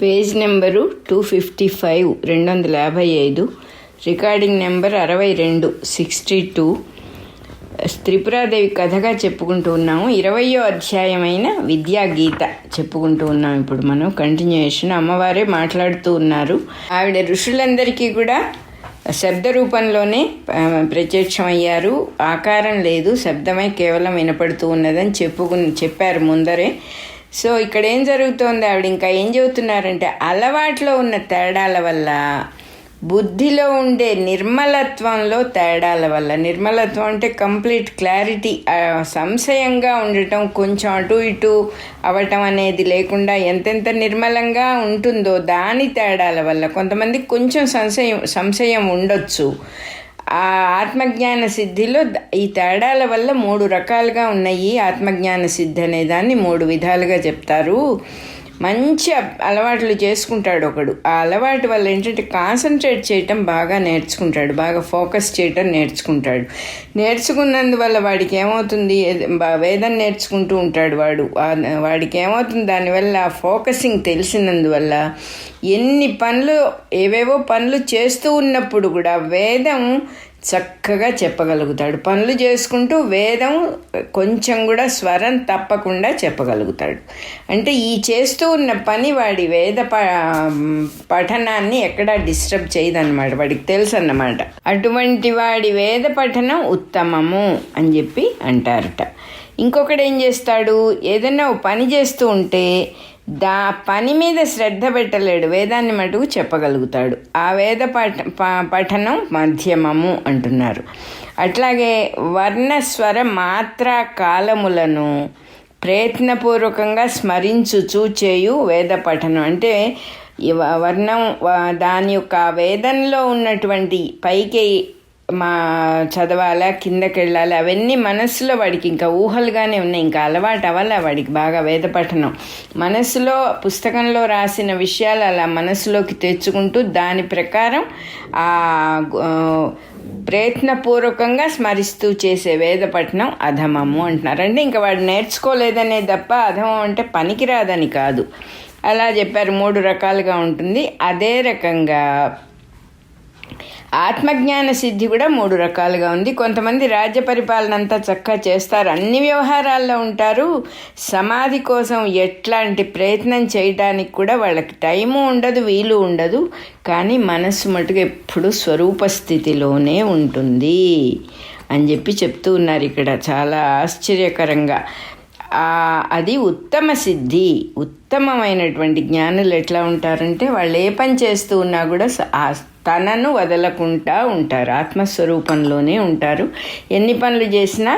Page number 255 255, recording number 62 62. Tripura Devi కథగా చెప్పుకుంటూ ఉన్నాము. 20వ అధ్యాయమైన విద్యాగీత చెప్పుకుంటూ ఉన్నాం. ఇప్పుడు మనం కంటిన్యూయేషన్. అమ్మవారే మాట్లాడుతూ ఉన్నారు. ఆవిడ ఋషులందరికీ కూడా శబ్ద రూపంలోనే ప్రత్యక్షమయ్యారు. ఆకారం లేదు, శబ్దమై కేవలం వినపడుతూ ఉన్నదని చెప్పారు ముందరే. సో ఇక్కడ ఏం జరుగుతోంది, ఆవిడ ఇంకా ఏం చెబుతున్నారంటే, అలవాట్లో ఉన్న తేడాల వల్ల, బుద్ధిలో ఉండే నిర్మలత్వంలో తేడాల వల్ల, నిర్మలత్వం అంటే కంప్లీట్ క్లారిటీ, సంశయంగా ఉండటం, కొంచెం అటు ఇటు అవటం అనేది లేకుండా ఎంతెంత నిర్మలంగా ఉంటుందో దాని తేడాల వల్ల కొంతమందికి కొంచెం సంశయం ఉండొచ్చు. ఆ ఆత్మజ్ఞాన సిద్ధిలో ఈ తేడాల వల్ల 3 రకాలుగా ఉన్నాయి. ఆత్మజ్ఞాన సిద్ధి అనే దాన్ని 3 విధాలుగా చెప్తారు. మంచి అలవాట్లు చేసుకుంటాడు ఒకడు. ఆ అలవాటు వల్ల ఏంటంటే కాన్సన్ట్రేట్ చేయటం బాగా నేర్చుకుంటాడు, బాగా ఫోకస్ చేయటం నేర్చుకుంటాడు. నేర్చుకున్నందువల్ల వాడికి ఏమవుతుంది, వేదం నేర్చుకుంటూ ఉంటాడు వాడికి ఏమవుతుంది, దానివల్ల ఫోకసింగ్ తెలిసినందువల్ల ఎన్ని పనులు, ఏవేవో పనులు చేస్తూ ఉన్నప్పుడు కూడా వేదం చక్కగా చెప్పగలుగుతాడు. పనులు చేసుకుంటూ వేదం కొంచెం కూడా స్వరం తప్పకుండా చెప్పగలుగుతాడు. అంటే ఈ చేస్తూ ఉన్న పని వాడి వేద పఠనాన్ని ఎక్కడా డిస్టర్బ్ చేయదన్నమాట, వాడికి తెలుసు అన్నమాట. అటువంటి వాడి వేద పఠనం ఉత్తమము అని చెప్పి అంటారట. ఇంకొకడు ఏం చేస్తాడు, ఏదైనా పని చేస్తూ ఉంటే పని మీద శ్రద్ధ పెట్టలేడు, వేదాన్ని మటుకు చెప్పగలుగుతాడు. ఆ వేద పఠనం మధ్యమము అంటున్నారు. అట్లాగే వర్ణస్వర మాత్ర కాలములను ప్రయత్నపూర్వకంగా స్మరించుచూ చేయు వేద పఠనం. అంటే వర్ణం, దాని యొక్క వేదంలో ఉన్నటువంటి పైకి చదవాలా, కిందకి వెళ్ళాలి, అవన్నీ మనస్సులో వాడికి ఇంకా ఊహలుగానే ఉన్నాయి. ఇంకా అలవాటు అవ్వాలా వాడికి బాగా వేద పఠనం. మనస్సులో పుస్తకంలో రాసిన విషయాలు అలా మనస్సులోకి తెచ్చుకుంటూ దాని ప్రకారం ఆ ప్రయత్నపూర్వకంగా స్మరిస్తూ చేసే వేద పఠనం అధమము అంటున్నారు. అంటే ఇంకా వాడు నేర్చుకోలేదనే తప్ప అధమం అంటే పనికిరాదని కాదు. అలా చెప్పారు. 3 రకాలుగా ఉంటుంది. అదే రకంగా ఆత్మజ్ఞాన సిద్ధి కూడా 3 రకాలుగా ఉంది. కొంతమంది రాజ్య పరిపాలన అంతా చక్కగా చేస్తారు, అన్ని వ్యవహారాల్లో ఉంటారు. సమాధి కోసం ఎట్లాంటి ప్రయత్నం చేయడానికి కూడా వాళ్ళకి టైము ఉండదు, వీలు ఉండదు. కానీ మనస్సు మటుకు ఎప్పుడు స్వరూప స్థితిలోనే ఉంటుంది అని చెప్పి చెప్తూ ఉన్నారు ఇక్కడ చాలా ఆశ్చర్యకరంగా. అది ఉత్తమ సిద్ధి. ఉత్తమమైనటువంటి జ్ఞానులు ఎట్లా ఉంటారంటే, వాళ్ళు ఏ పని చేస్తూ ఉన్నా కూడా తనను వదలకుండా ఉంటారు, ఆత్మస్వరూపంలోనే ఉంటారు. ఎన్ని పనులు చేసినా,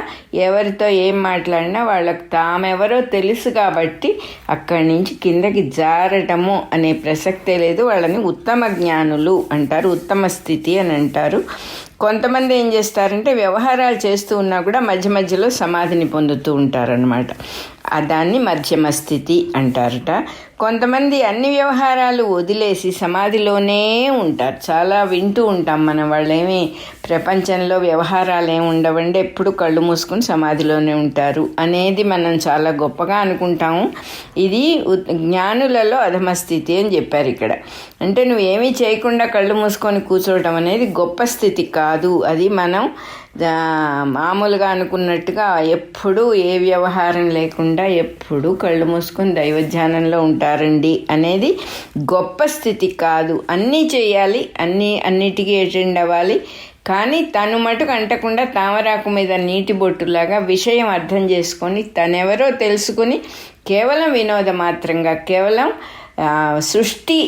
ఎవరితో ఏం మాట్లాడినా వాళ్ళకు తామెవరో తెలుసు కాబట్టి అక్కడి నుంచి కిందకి జారటము అనే ప్రసక్తే లేదు. వాళ్ళని ఉత్తమ జ్ఞానులు అంటారు, ఉత్తమ స్థితి అని అంటారు. కొంతమంది ఏం చేస్తారంటే, వ్యవహారాలు చేస్తూ ఉన్నా కూడా మధ్య మధ్యలో సమాధిని పొందుతూ ఉంటారనమాట. దాన్ని మధ్యమ స్థితి అంటారట. కొంతమంది అన్ని వ్యవహారాలు వదిలేసి సమాధిలోనే ఉంటారు. చాలా వింటూ ఉంటాం మనం, వాళ్ళేమి ప్రపంచంలో వ్యవహారాలు ఏమి ఉండవండి, ఎప్పుడు కళ్ళు మూసుకొని సమాధిలోనే ఉంటారు అనేది మనం చాలా గొప్పగా అనుకుంటాము. ఇది జ్ఞానులలో అధమస్థితి అని చెప్పారు ఇక్కడ. అంటే నువ్వేమీ చేయకుండా కళ్ళు మూసుకొని కూర్చోవటం అనేది గొప్ప స్థితి కాదు. అది మనం మామూలుగా అనుకున్నట్టుగా ఎప్పుడు ఏ వ్యవహారం లేకుండా ఎప్పుడు కళ్ళు మూసుకొని దైవధ్యానంలో ఉంటారండి అనేది గొప్ప స్థితి కాదు. అన్నీ చేయాలి, అన్నిటికీ అటెండ్ అవ్వాలి. కానీ తను మటుకు అంటకుండా తామరాకు మీద నీటి బొట్టులాగా విషయం అర్థం చేసుకొని తనెవరో తెలుసుకుని కేవలం వినోద మాత్రంగా, కేవలం సృష్టి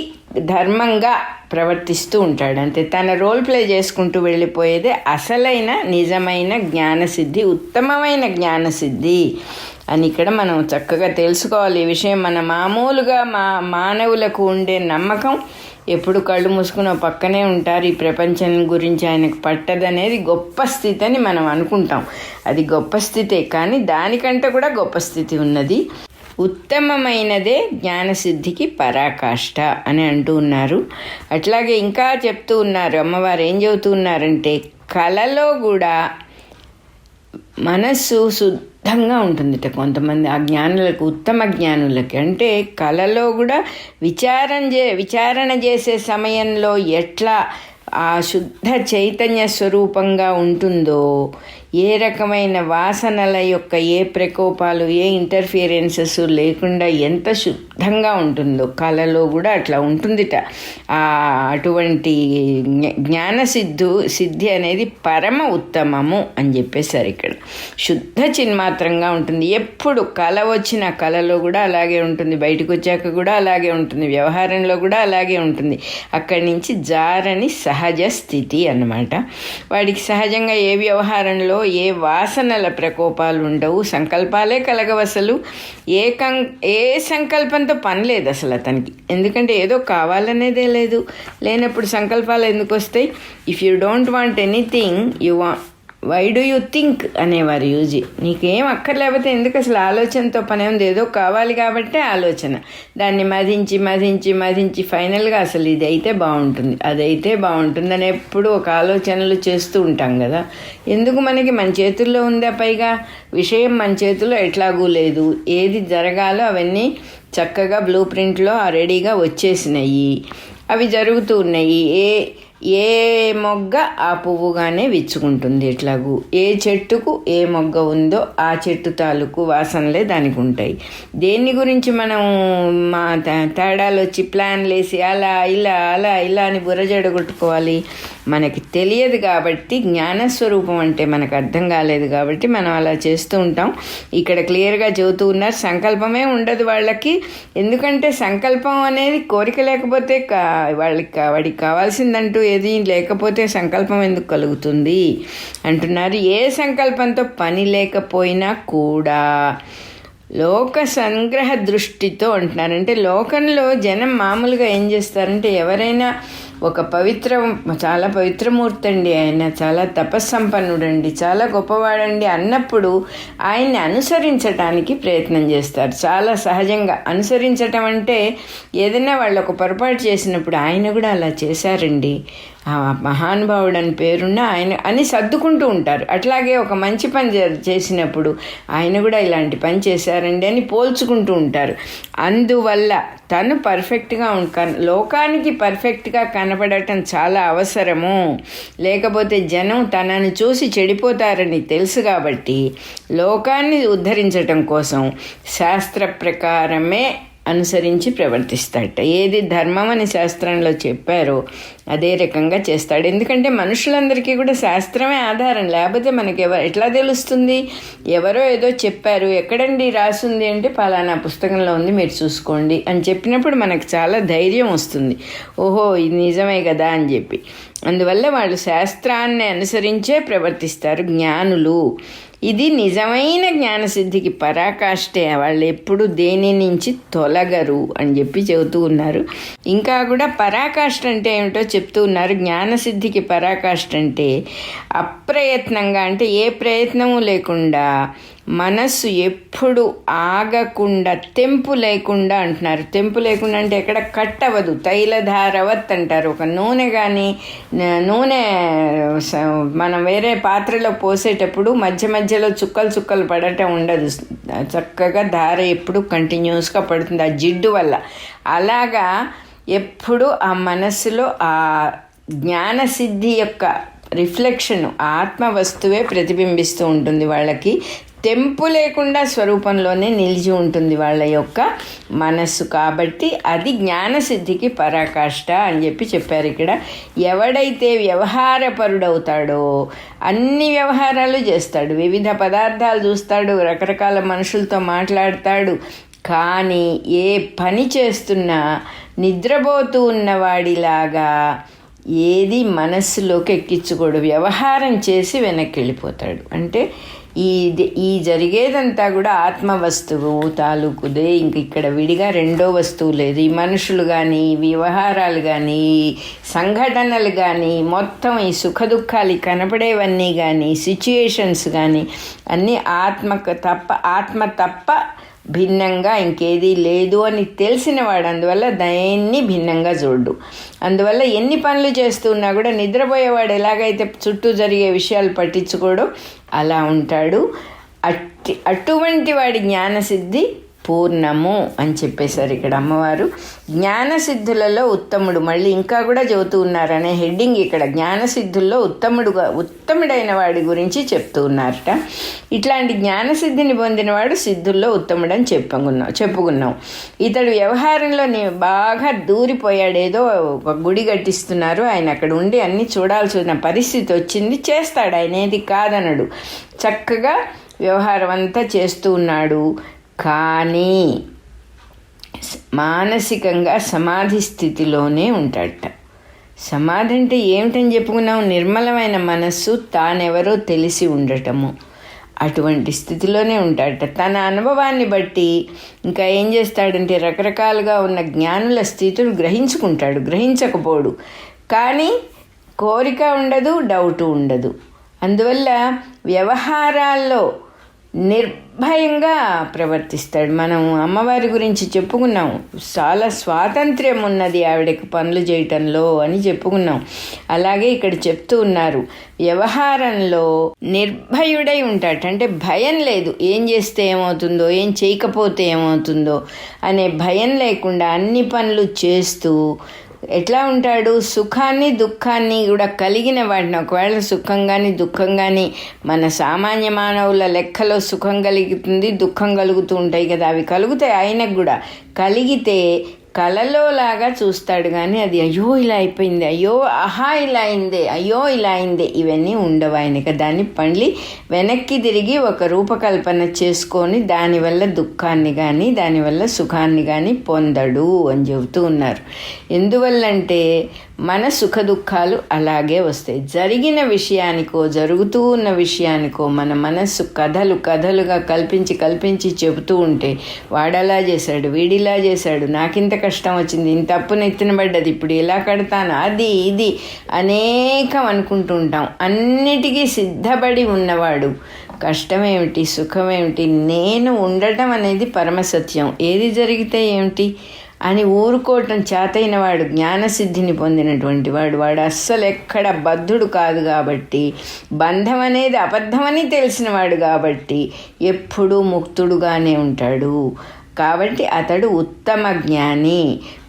ధర్మంగా ప్రవర్తిస్తూ ఉంటాడు. అంతే, తన రోల్ ప్లే చేసుకుంటూ వెళ్ళిపోయేదే అసలైన నిజమైన జ్ఞానసిద్ధి, ఉత్తమమైన జ్ఞానసిద్ధి అని ఇక్కడ మనం చక్కగా తెలుసుకోవాలి. ఈ విషయం మన మామూలుగా మానవులకు ఉండే నమ్మకం ఎప్పుడు కళ్ళు మూసుకుని పక్కనే ఉంటారు, ఈ ప్రపంచం గురించి ఆయనకు పట్టదనేది గొప్ప స్థితి అని మనం అనుకుంటాం. అది గొప్ప స్థితే, కానీ దానికంటే కూడా గొప్ప స్థితి ఉన్నది. ఉత్తమమైనదే జ్ఞానసిద్ధికి పరాకాష్ట అని అంటూ ఉన్నారు. అట్లాగే ఇంకా చెప్తూ ఉన్నారు అమ్మవారు. ఏం చెబుతూ ఉన్నారంటే, కళలో కూడా మనస్సు శుద్ధంగా ఉంటుందిట. కొంతమంది ఆ జ్ఞానులకు, ఉత్తమ జ్ఞానులకి, అంటే కళలో కూడా విచారణ చేసే సమయంలో ఎట్లా ఆ శుద్ధ చైతన్య స్వరూపంగా ఉంటుందో, ఏ రకమైన వాసనల యొక్క ఏ ప్రకోపాలు, ఏ ఇంటర్ఫియరెన్సెస్ లేకుండా ఎంత శుద్ధంగా ఉంటుందో కళలో కూడా అట్లా ఉంటుందిట. అటువంటి సిద్ధి అనేది పరమ ఉత్తమము అని చెప్పేశారు ఇక్కడ. శుద్ధ చిన్మాత్రంగా ఉంటుంది. ఎప్పుడు కళ వచ్చిన కళలో కూడా అలాగే ఉంటుంది, బయటకు వచ్చాక కూడా అలాగే ఉంటుంది, వ్యవహారంలో కూడా అలాగే ఉంటుంది. అక్కడి నుంచి జారని సహజ స్థితి అన్నమాట. వాడికి సహజంగా ఏ వ్యవహారంలో ఏ వాసనల ప్రకోపాలు ఉండవు, సంకల్పాలే కలగవు. అసలు ఏ సంకల్పంతో పని లేదు అసలు అతనికి. ఎందుకంటే ఏదో కావాలనేదే లేనప్పుడు సంకల్పాలు ఎందుకు వస్తాయి? If you don't want anything why do you think అనేవారు యూజీ. నీకేం అక్కర్లేకపోతే ఎందుకు అసలు ఆలోచనతో పని ఉంది? ఏదో కావాలి కాబట్టే ఆలోచన. దాన్ని మధించి ఫైనల్గా అసలు ఇది అయితే బాగుంటుంది, అదైతే బాగుంటుంది అని ఎప్పుడు ఒక ఆలోచనలు చేస్తూ ఉంటాం కదా. ఎందుకు? మనకి మన చేతుల్లో ఉందా? పైగా విషయం మన చేతుల్లో ఎట్లాగూ లేదు. ఏది జరగాలో అవన్నీ చక్కగా బ్లూ ప్రింట్లో రెడీగా వచ్చేసినాయి, అవి జరుగుతూ ఉన్నాయి. ఏ మొగ్గ ఆ పువ్వుగానే విచ్చుకుంటుంది. ఎట్లాగూ ఏ చెట్టుకు ఏ మొగ్గ ఉందో ఆ చెట్టు తాలూకు వాసనలే దానికి ఉంటాయి. దేని గురించి మనం తేడాలు వచ్చి ప్లాన్లు వేసి అలా ఇలా అని బుర్రజడగొట్టుకోవాలి? మనకి తెలియదు కాబట్టి, జ్ఞానస్వరూపం అంటే మనకు అర్థం కాలేదు కాబట్టి మనం అలా చేస్తూ ఉంటాం. ఇక్కడ క్లియర్గా చెబుతూ ఉన్నారు, సంకల్పమే ఉండదు వాళ్ళకి. ఎందుకంటే సంకల్పం అనేది కోరిక లేకపోతే వాడికి కావాల్సిందంటూ ఏది లేకపోతే సంకల్పం ఎందుకు కలుగుతుంది అంటున్నారు. ఏ సంకల్పంతో పని లేకపోయినా కూడా లోక సంగ్రహ దృష్టితో అంటున్నారు. అంటే లోకంలో జనం మామూలుగా ఏం చేస్తారంటే, ఎవరైనా ఒక చాలా పవిత్రమూర్తి అండి, ఆయన చాలా తపస్సంపన్నుడండి, చాలా గొప్పవాడండి అన్నప్పుడు ఆయన్ని అనుసరించటానికి ప్రయత్నం చేస్తారు. చాలా సహజంగా అనుసరించటం అంటే ఏదైనా వాళ్ళు ఒక పొరపాటు చేసినప్పుడు ఆయన కూడా అలా చేశారండి, ఆ మహానుభావుడు అని పేరున్న ఆయన అని సర్దుకుంటూ ఉంటారు. అట్లాగే ఒక మంచి పని చేసినప్పుడు ఆయన కూడా ఇలాంటి పని చేశారండి అని పోల్చుకుంటూ ఉంటారు. అందువల్ల తను పర్ఫెక్ట్గా లోకానికి పర్ఫెక్ట్గా కనపడటం చాలా అవసరము. లేకపోతే జనం తనను చూసి చెడిపోతారని తెలుసు కాబట్టి లోకాన్ని ఉద్ధరించటం కోసం శాస్త్ర ప్రకారమే అనుసరించి ప్రవర్తిస్తాడట. ఏది ధర్మం అని శాస్త్రంలో చెప్పారో అదే రకంగా చేస్తాడు. ఎందుకంటే మనుషులందరికీ కూడా శాస్త్రమే ఆధారం, లేకపోతే మనకి ఎట్లా తెలుస్తుంది? ఎవరో ఏదో చెప్పారు, ఎక్కడండి రాసుంది అంటే పలానా పుస్తకంలో ఉంది మీరు చూసుకోండి అని చెప్పినప్పుడు మనకు చాలా ధైర్యం వస్తుంది, ఓహో ఇది నిజమే కదా అని చెప్పి. అందువల్ల వాళ్ళు శాస్త్రాన్ని అనుసరించే ప్రవర్తిస్తారు జ్ఞానులు. ఇది నిజమైన జ్ఞానసిద్ధికి పరాకాష్టే. వాళ్ళు ఎప్పుడు దేని నుంచి తొలగరు అని చెప్పి చెబుతూ ఉన్నారు. ఇంకా కూడా పరాకాష్ట అంటే ఏమిటో చెప్తూ ఉన్నారు. జ్ఞానసిద్ధికి పరాకాష్ట అంటే అప్రయత్నంగా, అంటే ఏ ప్రయత్నము లేకుండా, మనస్సు ఎప్పుడు ఆగకుండా, తెంపు లేకుండా అంటున్నారు. తెంపు లేకుండా అంటే ఎక్కడ కట్ అవ్వదు, తైలధారవత్ అంటారు. ఒక నూనె కానీ మనం వేరే పాత్రలో పోసేటప్పుడు మధ్యలో చుక్కలు పడటం ఉండదు, చక్కగా ధార ఎప్పుడు కంటిన్యూస్గా పడుతుంది ఆ జిడ్డు వల్ల. అలాగా ఎప్పుడు ఆ మనస్సులో ఆ జ్ఞానసిద్ధి యొక్క రిఫ్లెక్షన్, ఆత్మ వస్తువే ప్రతిబింబిస్తూ ఉంటుంది. వాళ్ళకి తెంపు లేకుండా స్వరూపంలోనే నిలిచి ఉంటుంది వాళ్ళ యొక్క మనస్సు. కాబట్టి అది జ్ఞానసిద్ధికి పరాకాష్ట అని చెప్పి చెప్పారు ఇక్కడ. ఎవడైతే వ్యవహారపరుడవుతాడో అన్ని వ్యవహారాలు చేస్తాడు, వివిధ పదార్థాలు చూస్తాడు, రకరకాల మనుషులతో మాట్లాడతాడు, కానీ ఏ పని చేస్తున్నా నిద్రపోతూ ఉన్నవాడిలాగా ఏది మనస్సులోకి ఎక్కించుకోడు, వ్యవహారం చేసి వెనక్కి వెళ్ళిపోతాడు. అంటే ఈ జరిగేదంతా కూడా ఆత్మ వస్తువు తాలూకుదే, ఇంక ఇక్కడ విడిగా రెండో వస్తువు లేదు. ఈ మనుషులు కానీ, వ్యవహారాలు కానీ, సంఘటనలు కానీ, మొత్తం ఈ సుఖదుఖాలు కనపడేవన్నీ కానీ, సిచ్యుయేషన్స్ కానీ అన్నీ ఆత్మ తప్ప భిన్నంగా ఇంకేదీ లేదు అని తెలిసినవాడు. అందువల్ల దాన్ని భిన్నంగా చూడు. అందువల్ల ఎన్ని పనులు చేస్తున్నా కూడా నిద్రపోయేవాడు ఎలాగైతే చుట్టూ జరిగే విషయాలు పట్టించుకోడు అలా ఉంటాడు. అటువంటి వాడి జ్ఞానసిద్ధి పూర్ణము అని చెప్పేశారు ఇక్కడ అమ్మవారు. జ్ఞానసిద్ధులలో ఉత్తముడు, మళ్ళీ ఇంకా కూడా చెబుతూ ఉన్నారనే హెడ్డింగ్ ఇక్కడ. జ్ఞానసిద్ధుల్లో ఉత్తముడైన వాడి గురించి చెప్తూ ఉన్నారట. ఇట్లాంటి జ్ఞానసిద్ధిని పొందినవాడు సిద్ధుల్లో ఉత్తముడని చెప్పుకున్నాం. ఇతడు వ్యవహారంలో బాగా దూరిపోయాడు. ఏదో ఒక గుడి కట్టిస్తున్నారు, ఆయన అక్కడ ఉండి అన్నీ చూడాల్సిన పరిస్థితి వచ్చింది. చేస్తాడు, ఆయన ఏది కాదనడు. చక్కగా వ్యవహారం అంతా చేస్తూ ఉన్నాడు. కానీ మానసికంగా సమాధి స్థితిలోనే ఉంటాడట. సమాధి అంటే ఏమిటని చెప్పుకున్నాం? నిర్మలమైన మనస్సు, తానెవరో తెలిసి ఉండటము. అటువంటి స్థితిలోనే ఉంటాడట. తన అనుభవాన్ని బట్టి ఇంకా ఏం చేస్తాడంటే రకరకాలుగా ఉన్న జ్ఞానుల స్థితులు గ్రహించకపోడు. కానీ కోరిక ఉండదు, డౌటు ఉండదు. అందువల్ల వ్యవహారాల్లో నిర్భయంగా ప్రవర్తిస్తాడు. మనం అమ్మవారి గురించి చెప్పుకున్నాం, చాలా స్వాతంత్ర్యం ఉన్నది ఆవిడకి పనులు చేయటంలో అని చెప్పుకున్నాం. అలాగే ఇక్కడ చెప్తూ ఉన్నారు, వ్యవహారంలో నిర్భయుడై ఉంటాడు. అంటే భయం లేదు, ఏం చేస్తే ఏమవుతుందో, ఏం చేయకపోతే ఏమవుతుందో అనే భయం లేకుండా అన్ని పనులు చేస్తూ ఎట్లా ఉంటాడు? సుఖాన్ని దుఃఖాన్ని కూడా కలిగిన వాటిని, ఒకవేళ సుఖం కానీ దుఃఖం కానీ మన సామాన్య మానవుల లెక్కలో సుఖం కలుగుతుంది, దుఃఖం కలుగుతూ ఉంటాయి కదా, అవి కలుగుతాయి. ఆయనకు కూడా కలిగితే కలలో లాగా చూస్తాడు. కానీ అది అయ్యో ఇలా అయిపోయింది, అయ్యో ఆహా ఇలా అయిందే, అయ్యో ఇలా అయిందే, ఇవన్నీ ఉండవు ఆయనకి. దాన్ని మళ్ళీ వెనక్కి తిరిగి ఒక రూపకల్పన చేసుకొని దానివల్ల దుఃఖాన్ని కానీ దానివల్ల సుఖాన్ని కానీ పొందడు అని చెబుతూ ఉన్నారు. ఎందువల్లంటే మన సుఖ దుఃఖాలు అలాగే వస్తాయి. జరిగిన విషయానికో జరుగుతూ ఉన్న విషయానికో మన మనస్సు కథలుగా కల్పించి చెబుతూ ఉంటే వాడలా చేశాడు, వీడిలా చేశాడు, నాకింత కష్టం వచ్చింది, ఇంత అప్పున ఎత్తినబడ్డది, ఇప్పుడు ఇలా కడతాను, అది ఇది అనేకం అనుకుంటూ ఉంటాం. అన్నిటికీ సిద్ధపడి ఉన్నవాడు కష్టమేమిటి సుఖమేమిటి, నేను ఉండటం అనేది పరమసత్యం, ఏది జరిగితే ఏమిటి అని ఊరుకోవటం చేతైన వాడు, జ్ఞానసిద్ధిని పొందినటువంటి వాడు అస్సలు ఎక్కడ బద్ధుడు కాదు. కాబట్టి బంధం అనేది అబద్ధమని తెలిసినవాడు కాబట్టి ఎప్పుడూ ముక్తుడుగానే ఉంటాడు. కాబట్టి అతడు ఉత్తమ జ్ఞాని.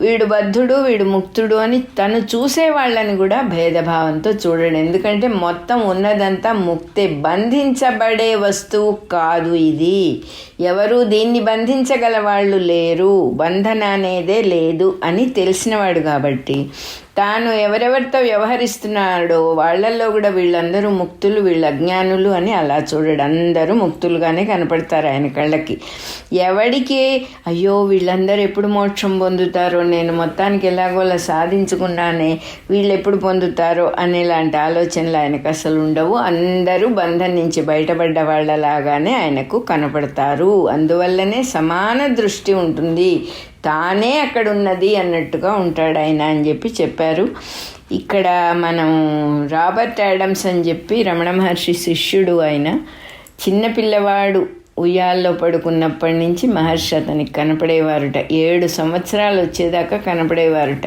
వీడు బద్ధుడు వీడు ముక్తుడు అని తను చూసే వాళ్ళని కూడా భేదభావంతో చూడడు. ఎందుకంటే మొత్తం ఉన్నదంతా ముక్తే, బంధించబడే వస్తువు కాదు ఇది. ఎవరు దీన్ని బంధించగల వాళ్ళు లేరు, బంధన అనేదే లేదు అని తెలిసినవాడు కాబట్టి తాను ఎవరెవరితో వ్యవహరిస్తున్నాడో వాళ్ళల్లో కూడా వీళ్ళందరూ ముక్తులు, వీళ్ళు అజ్ఞానులు అని అలా చూడడు. అందరూ ముక్తులుగానే కనపడతారు ఆయన కళ్ళకి. ఎవడికి అయ్యో వీళ్ళందరూ ఎప్పుడు మోక్షం పొందుతారో, నేను మొత్తానికి ఎలాగోలా సాధించుకున్నానే, వీళ్ళు ఎప్పుడు పొందుతారో అనేలాంటి ఆలోచనలు ఆయనకు అసలు ఉండవు. అందరూ బంధం నుంచి బయటపడ్డ వాళ్ళలాగానే ఆయనకు కనపడతారు. అందువల్లనే సమాన దృష్టి ఉంటుంది, తానే అక్కడున్నది అన్నట్టుగా ఉంటాడు ఆయన అని చెప్పారు. ఇక్కడ మనం రాబర్ట్ యాడమ్స్ అని చెప్పి రమణ మహర్షి శిష్యుడు, ఆయన చిన్నపిల్లవాడు ఉయ్యాల్లో పడుకున్నప్పటి నుంచి మహర్షి అతనికి కనపడేవారుట. 7 సంవత్సరాలు వచ్చేదాకా కనపడేవారుట.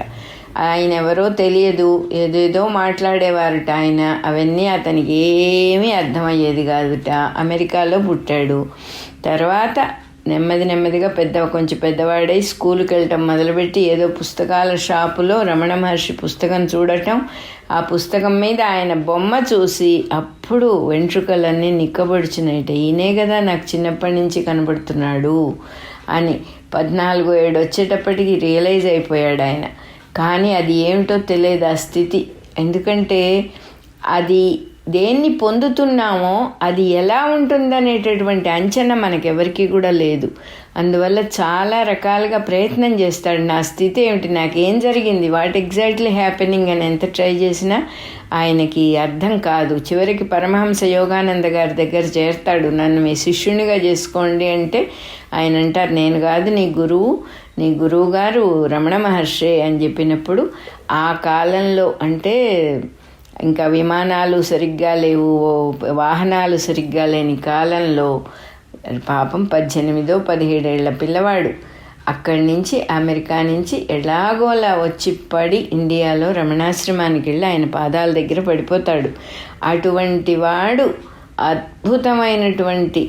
ఆయన ఎవరో తెలియదు, ఏదేదో మాట్లాడేవారుట ఆయన. అవన్నీ అతనికి ఏమీ అర్థమయ్యేది కాదుట. అమెరికాలో పుట్టాడు. తర్వాత నెమ్మదిగా కొంచెం పెద్దవాడై స్కూల్కి వెళ్ళటం మొదలుపెట్టి ఏదో పుస్తకాల షాపులో రమణ మహర్షి పుస్తకం చూడటం, ఆ పుస్తకం మీద ఆయన బొమ్మ చూసి అప్పుడు వెంట్రుకలన్నీ నిక్కబొడిచినట్ట. ఈయనే కదా నాకు చిన్నప్పటి నుంచి కనబడుతున్నాడు అని 14 వచ్చేటప్పటికి రియలైజ్ అయిపోయాడు ఆయన. కానీ అది ఏమిటో తెలియదు ఆ స్థితి. ఎందుకంటే అది దేన్ని పొందుతున్నామో అది ఎలా ఉంటుందనేటటువంటి అంచనా మనకెవరికి కూడా లేదు. అందువల్ల చాలా రకాలుగా ప్రయత్నం చేస్తాడు. నా స్థితి ఏమిటి, నాకేం జరిగింది, వాట్ ఎగ్జాక్ట్లీ హ్యాపెనింగ్ అని ఎంత ట్రై చేసినా ఆయనకి అర్థం కాదు. చివరికి పరమహంస యోగానంద గారి దగ్గర చేరతాడు. నన్ను మీ శిష్యునిగా చేసుకోండి అంటే ఆయన అంటారు, నేను కాదు నీ గురువు గారు రమణ మహర్షి అని చెప్పినప్పుడు ఆ కాలంలో అంటే ఇంకా విమానాలు సరిగ్గా లేవు, వాహనాలు సరిగ్గా లేని కాలంలో పాపం 18-17 పిల్లవాడు అక్కడి నుంచి అమెరికా నుంచి ఎలాగోలా వచ్చి పడి ఇండియాలో రమణాశ్రమానికి వెళ్ళి ఆయన పాదాల దగ్గర పడిపోతాడు. అటువంటి వాడు అద్భుతమైనటువంటి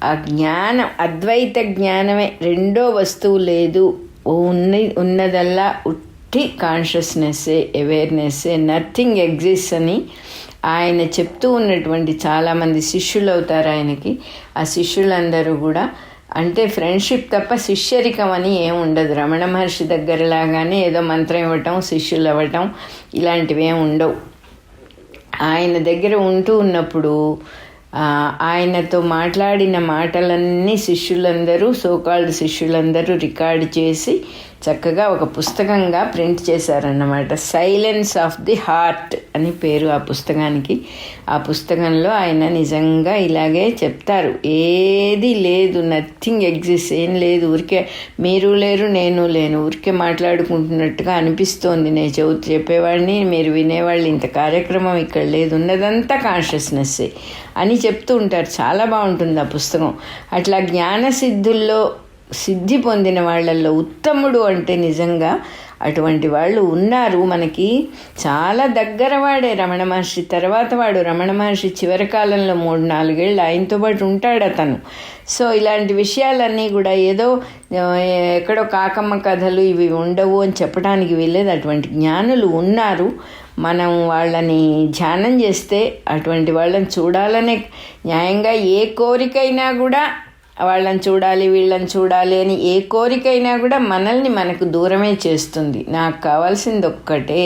ఆ జ్ఞానం, అద్వైత జ్ఞానమే, రెండో వస్తువు లేదు, ఉన్నదల్లా ఉట్టి కాన్షియస్నెస్సే, అవేర్నెస్సే, నథింగ్ ఎగ్జిస్ట్ అని ఆయన చెప్తూ ఉన్నటువంటి చాలామంది శిష్యులు అవుతారు ఆయనకి. ఆ శిష్యులందరూ కూడా అంటే ఫ్రెండ్షిప్ తప్ప శిష్యరికం అని ఏం ఉండదు. రమణ మహర్షి దగ్గరలాగానే ఏదో మంత్రం ఇవ్వటం, శిష్యులు అవ్వటం ఇలాంటివి ఏం ఉండవు. ఆయన దగ్గర ఉంటూ ఉన్నప్పుడు ఆయనతో మాట్లాడిన మాటలన్నీ శిష్యులందరూ, సోకాల్డ్ శిష్యులందరూ రికార్డు చేసి చక్కగా ఒక పుస్తకంగా ప్రింట్ చేశారన్నమాట. సైలెన్స్ ఆఫ్ ది హార్ట్ అని పేరు ఆ పుస్తకానికి. ఆ పుస్తకంలో ఆయన నిజంగా ఇలాగే చెప్తారు, ఏది లేదు, నథింగ్ ఎగ్జిస్ట్, ఏం లేదు, ఊరికే మీరు లేరు నేను లేను, ఊరికే మాట్లాడుకుంటున్నట్టుగా అనిపిస్తోంది, నేను చెప్పేవాడిని మీరు వినేవాళ్ళు, ఇంత కార్యక్రమం ఇక్కడ లేదు, ఉన్నదంతా కాన్షియస్నెస్సే అని చెప్తూ ఉంటారు. చాలా బాగుంటుంది ఆ పుస్తకం. అట్లా జ్ఞానసిద్ధుల్లో సిద్ధి పొందిన వాళ్ళల్లో ఉత్తముడు అంటే నిజంగా అటువంటి వాళ్ళు ఉన్నారు మనకి. చాలా దగ్గర వాడే రమణ మహర్షి. తర్వాత వాడు రమణ మహర్షి చివరి కాలంలో 3-4 ఏళ్ళు ఆయనతో పాటు ఉంటాడు అతను. సో ఇలాంటి విషయాలన్నీ కూడా ఏదో ఎక్కడో కాకమ్మ కథలు ఇవి ఉండవు అని చెప్పడానికి వీల్లేదు. అటువంటి జ్ఞానులు ఉన్నారు. మనం వాళ్ళని ధ్యానం చేస్తే అటువంటి వాళ్ళని చూడాలనే, న్యాయంగా ఏ కోరికైనా కూడా వాళ్ళని చూడాలి వీళ్ళని చూడాలి అని ఏ కోరికైనా కూడా మనల్ని మనకు దూరమే చేస్తుంది. నాకు కావాల్సింది ఒక్కటే,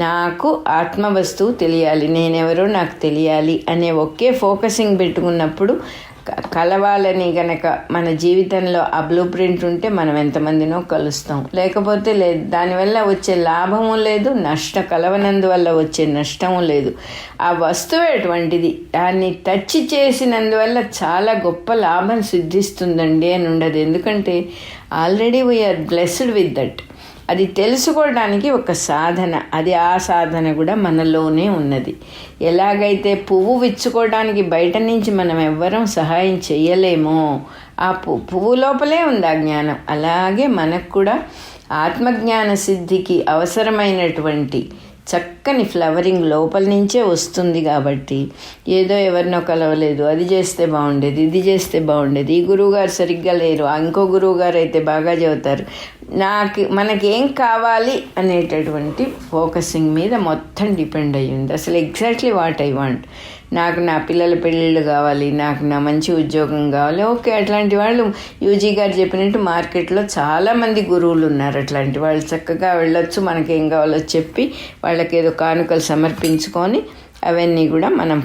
నాకు ఆత్మవస్తువు తెలియాలి, నేనెవరో నాకు తెలియాలి అనే ఒకే ఫోకసింగ్ పెట్టుకున్నప్పుడు కలవాలని గనక మన జీవితంలో ఆ బ్లూ ప్రింట్ ఉంటే మనం ఎంతమందినో కలుస్తాం, లేకపోతే లేదు. దానివల్ల వచ్చే లాభము లేదు, కలవనందువల్ల వచ్చే నష్టము లేదు. ఆ వస్తువు అటువంటిది, దాన్ని టచ్ చేసినందువల్ల చాలా గొప్ప లాభం సిద్ధిస్తుందండి అని ఉండదు. ఎందుకంటే already we are blessed with that. అది తెలుసుకోవడానికి ఒక సాధన, అది ఆ సాధన కూడా మనలోనే ఉన్నది. ఎలాగైతే పువ్వు విచ్చుకోవడానికి బయట నుంచి మనం ఎవ్వరం సహాయం చేయలేమో, ఆ పువ్వు లోపలే ఉంది ఆ జ్ఞానం. అలాగే మనకు కూడా ఆత్మజ్ఞాన సిద్ధికి అవసరమైనటువంటి చక్కని ఫ్లవరింగ్ లోపల నుంచే వస్తుంది. కాబట్టి ఏదో ఎవరినో కలవలేదు, అది చేస్తే బాగుండేది, ఇది చేస్తే బాగుండేది, ఈ గురువుగారు సరిగ్గా లేరు, ఇంకో గురువుగారు అయితే బాగా చెబుతారు, మనకేం కావాలి అనేటటువంటి ఫోకసింగ్ మీద మొత్తం డిపెండ్ అయ్యింది. అసలు ఎగ్జాక్ట్లీ వాట్ ఐ వాంట్, నాకు నా పిల్లల పెళ్ళిళ్ళు కావాలి, నాకు నా మంచి ఉద్యోగం కావాలి. ఓకే, అట్లాంటి వాళ్ళు యూజీ గారు చెప్పినట్టు మార్కెట్లో చాలామంది గురువులు ఉన్నారు. అట్లాంటి వాళ్ళు చక్కగా వెళ్ళొచ్చు, మనకేం కావాలో చెప్పి వాళ్ళకి ఏదో కానుకలు సమర్పించుకొని అవన్నీ కూడా మనం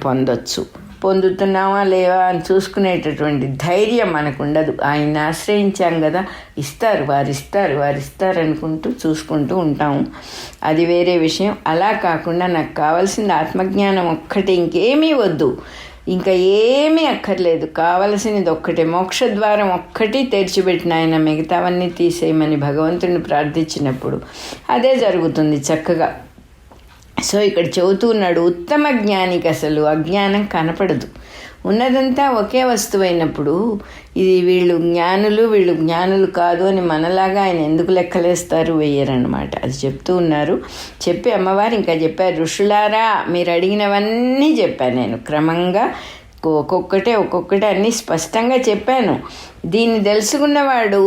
పొందుతున్నామా లేవా అని చూసుకునేటటువంటి ధైర్యం మనకు ఉండదు. ఆయన్ని ఆశ్రయించాం కదా, వారిస్తారు అనుకుంటూ చూసుకుంటూ ఉంటాము. అది వేరే విషయం. అలా కాకుండా నాకు కావాల్సింది ఆత్మజ్ఞానం ఒక్కటి, ఇంకేమీ వద్దు, ఇంకా ఏమీ అక్కర్లేదు, కావలసినది ఒక్కటే, మోక్షద్వారం ఒక్కటి తెరిచిపెట్టిన ఆయన మిగతావన్నీ తీసేయమని భగవంతుడిని ప్రార్థించినప్పుడు అదే జరుగుతుంది చక్కగా. సో ఇక్కడ చెబుతూ ఉన్నాడు, ఉత్తమ జ్ఞానికి అసలు అజ్ఞానం కనపడదు. ఉన్నదంతా ఒకే వస్తువైనప్పుడు ఇది వీళ్ళు జ్ఞానులు కాదు అని మనలాగా ఆయన ఎందుకు లెక్కలేస్తారు, వేయరన్నమాట. అది చెప్తూ ఉన్నారు. చెప్పి అమ్మవారు ఇంకా చెప్పారు, ఋషులారా మీరు అడిగినవన్నీ చెప్పాను నేను క్రమంగా, ఒక్కొక్కటే అన్నీ స్పష్టంగా చెప్పాను. దీన్ని తెలుసుకున్నవాడు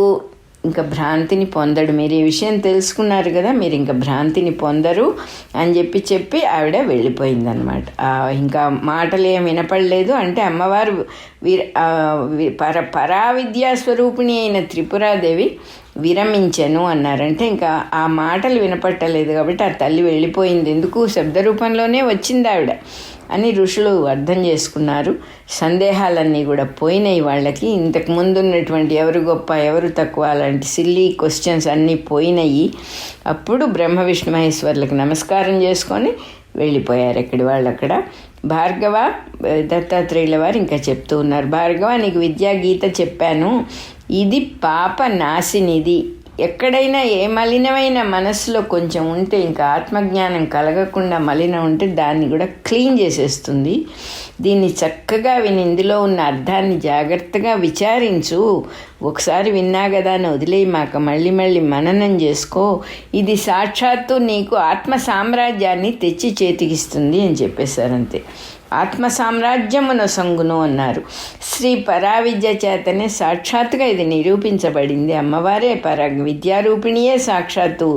ఇంకా భ్రాంతిని పొందడు. మీరు ఈ విషయం తెలుసుకున్నారు కదా, మీరు ఇంకా భ్రాంతిని పొందరు అని చెప్పి ఆవిడ వెళ్ళిపోయిందనమాట. ఇంకా మాటలు ఏం వినపడలేదు. అంటే అమ్మవారు పరావిద్యా స్వరూపిణి అయిన త్రిపురాదేవి విరమించెను అన్నారంటే ఇంకా ఆ మాటలు వినపట్టలేదు కాబట్టి ఆ తల్లి వెళ్ళిపోయింది. ఎందుకు, శబ్దరూపంలోనే వచ్చింది ఆవిడ అని ఋషులు అర్థం చేసుకున్నారు. సందేహాలన్నీ కూడా పోయినాయి వాళ్ళకి. ఇంతకు ముందు ఉన్నటువంటి ఎవరు గొప్ప ఎవరు తక్కువ అలాంటి సిల్లీ క్వశ్చన్స్ అన్నీ పోయినాయి. అప్పుడు బ్రహ్మ విష్ణు మహేశ్వర్లకు నమస్కారం చేసుకొని వెళ్ళిపోయారు ఎక్కడి వాళ్ళు అక్కడ. భార్గవ, దత్తాత్రేయుల వారు ఇంకా చెప్తూ ఉన్నారు, భార్గవ నీకు విద్యా గీత చెప్పాను, ఇది పాప నాశినిది. ఎక్కడైనా ఏ మలినమైన మనసులో కొంచెం ఉంటే ఇంకా ఆత్మజ్ఞానం కలగకుండా మలినం ఉంటే దాన్ని కూడా క్లీన్ చేసేస్తుంది. దీన్ని చక్కగా విని ఇందులో ఉన్న అర్థాన్ని జాగ్రత్తగా విచారించు. ఒకసారి విన్నా కదా అని వదిలేయమాక, మళ్ళీ మననం చేసుకో. ఇది సాక్షాత్తు నీకు ఆత్మ సామ్రాజ్యాన్ని తెచ్చి చేతికిస్తుంది అని చెప్పేశారు. అంతే. ఆత్మ సామ్రాజ్యమున సంగును అన్నారు. శ్రీ పరావిద్య చేతనే సాక్షాత్తుగా ఇది నిరూపించబడింది. అమ్మవారే విద్యారూపిణియే సాక్షాత్తు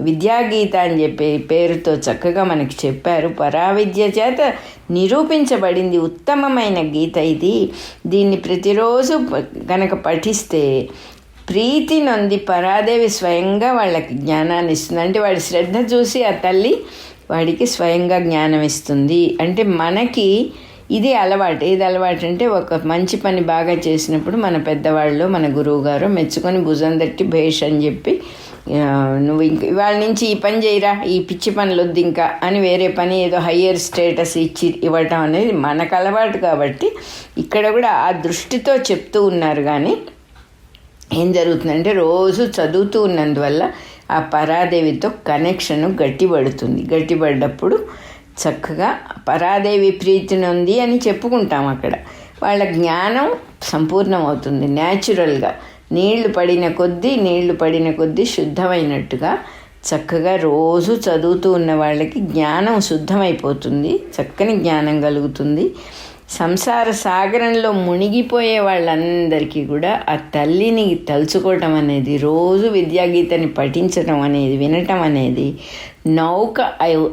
విద్యాగీత అని చెప్పి పేరుతో చక్కగా మనకి చెప్పారు. పరావిద్య చేత నిరూపించబడింది ఉత్తమమైన గీత ఇది. దీన్ని ప్రతిరోజు గనక పఠిస్తే ప్రీతి నొంది పరాదేవి స్వయంగా వాళ్ళకి జ్ఞానాన్ని ఇస్తుంది. అంటే వాడి శ్రద్ధ చూసి ఆ తల్లి వాడికి స్వయంగా జ్ఞానం ఇస్తుంది. అంటే మనకి ఇది అలవాటు. ఏది అలవాటు అంటే ఒక మంచి పని బాగా చేసినప్పుడు మన పెద్దవాళ్ళు మన గురువుగారు మెచ్చుకొని భుజం తట్టి భేష్ అని చెప్పి నువ్వు ఇంక ఇవాళ నుంచి ఈ పని చేయరా, ఈ పిచ్చి పనులు వద్దు ఇంకా అని వేరే పని ఏదో హయ్యర్ స్టేటస్ ఇవ్వటం అనేది మనకు అలవాటు. కాబట్టి ఇక్కడ కూడా ఆ దృష్టితో చెప్తూ ఉన్నారు. కానీ ఏం జరుగుతుందంటే రోజు చదువుతూ ఉన్నందువల్ల ఆ పరాదేవితో కనెక్షన్ గట్టిపడ్డప్పుడు చక్కగా పరాదేవి ప్రీతిని ఉంది అని చెప్పుకుంటాం. అక్కడ వాళ్ళ జ్ఞానం సంపూర్ణమవుతుంది. న్యాచురల్గా నీళ్లు పడిన కొద్దీ శుద్ధమైనట్టుగా చక్కగా రోజు చదువుతూ ఉన్న వాళ్ళకి జ్ఞానం శుద్ధమైపోతుంది, చక్కని జ్ఞానం కలుగుతుంది. సంసార సాగరంలో మునిగిపోయే వాళ్ళందరికీ కూడా ఆ తల్లిని తలుచుకోవటం అనేది, రోజు విద్యాగీతని పఠించడం అనేది, వినటం అనేది నౌక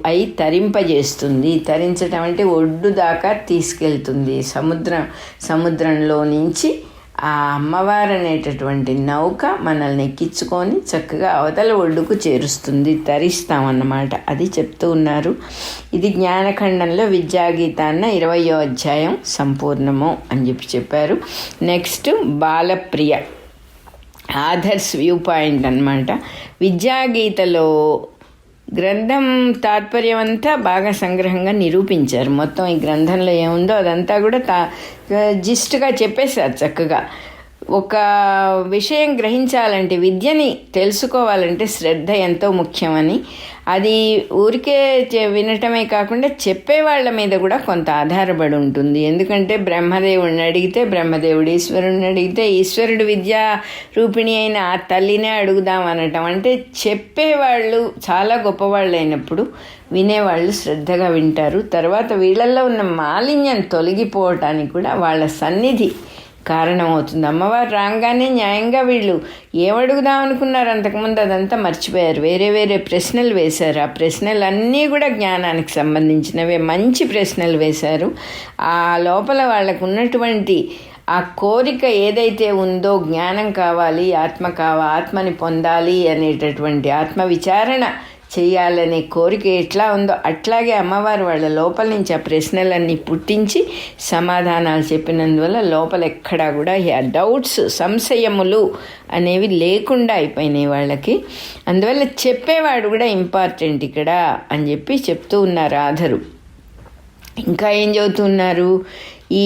అయి తరింపజేస్తుంది. తరించటం అంటే ఒడ్డు దాకా తీసుకెళ్తుంది. సముద్రంలో నుంచి ఆ అమ్మవారు అనేటటువంటి నౌక మనల్ని ఎక్కించుకొని చక్కగా అవతల ఒడ్డుకు చేరుస్తుంది, తరిస్తామన్నమాట. అది చెప్తూ ఉన్నారు. ఇది జ్ఞానఖండంలో విద్యాగీత అన్న 20వ అధ్యాయం సంపూర్ణము అని చెప్పారు. నెక్స్ట్ బాలప్రియ ఆథర్స్ వ్యూ పాయింట్ అన్నమాట. విద్యాగీతలో గ్రంథం తాత్పర్యం అంతా బాగా సంగ్రహంగా నిరూపించారు. మొత్తం ఈ గ్రంథంలో ఏముందో అదంతా కూడా జిస్ట్గా చెప్పేశారు చక్కగా. ఒక విషయం గ్రహించాలంటే, విద్యని తెలుసుకోవాలంటే శ్రద్ధ ఎంతో ముఖ్యమని, అది ఊరికే వినటమే కాకుండా చెప్పేవాళ్ళ మీద కూడా కొంత ఆధారపడి ఉంటుంది. ఎందుకంటే బ్రహ్మదేవుడిని అడిగితే బ్రహ్మదేవుడు, ఈశ్వరుడిని అడిగితే ఈశ్వరుడు, విద్యా రూపిణి అయిన ఆ తల్లినే అడుగుదాం అనటం. అంటే చెప్పేవాళ్ళు చాలా గొప్పవాళ్ళు అయినప్పుడు వినేవాళ్ళు శ్రద్ధగా వింటారు. తర్వాత వీళ్ళల్లో ఉన్న మాలిన్యం తొలగిపోవటానికి కూడా వాళ్ళ సన్నిధి కారణమవుతుంది. అమ్మవారు రాగానే న్యాయంగా వీళ్ళు ఏమడుగుదాం అనుకున్నారు, అంతకుముందు అదంతా మర్చిపోయారు. వేరే ప్రశ్నలు వేశారు. ఆ ప్రశ్నలన్నీ కూడా జ్ఞానానికి సంబంధించినవే, మంచి ప్రశ్నలు వేశారు. ఆ లోపల వాళ్ళకు ఉన్నటువంటి ఆ కోరిక ఏదైతే ఉందో, జ్ఞానం కావాలి, ఆత్మని పొందాలి అనేటటువంటి ఆత్మవిచారణ చేయాలనే కోరిక ఎట్లా ఉందో అట్లాగే అమ్మవారు వాళ్ళ లోపల నుంచి ఆ ప్రశ్నలన్నీ పుట్టించి సమాధానాలు చెప్పినందువల్ల లోపల ఎక్కడా కూడా డౌట్స్, సంశయములు అనేవి లేకుండా అయిపోయినాయి వాళ్ళకి. అందువల్ల చెప్పేవాడు కూడా ఇంపార్టెంట్ ఇక్కడ అని చెప్పి చెప్తూ ఉన్నారు ఆధరు. ఇంకా ఏం చెబుతున్నారు, ఈ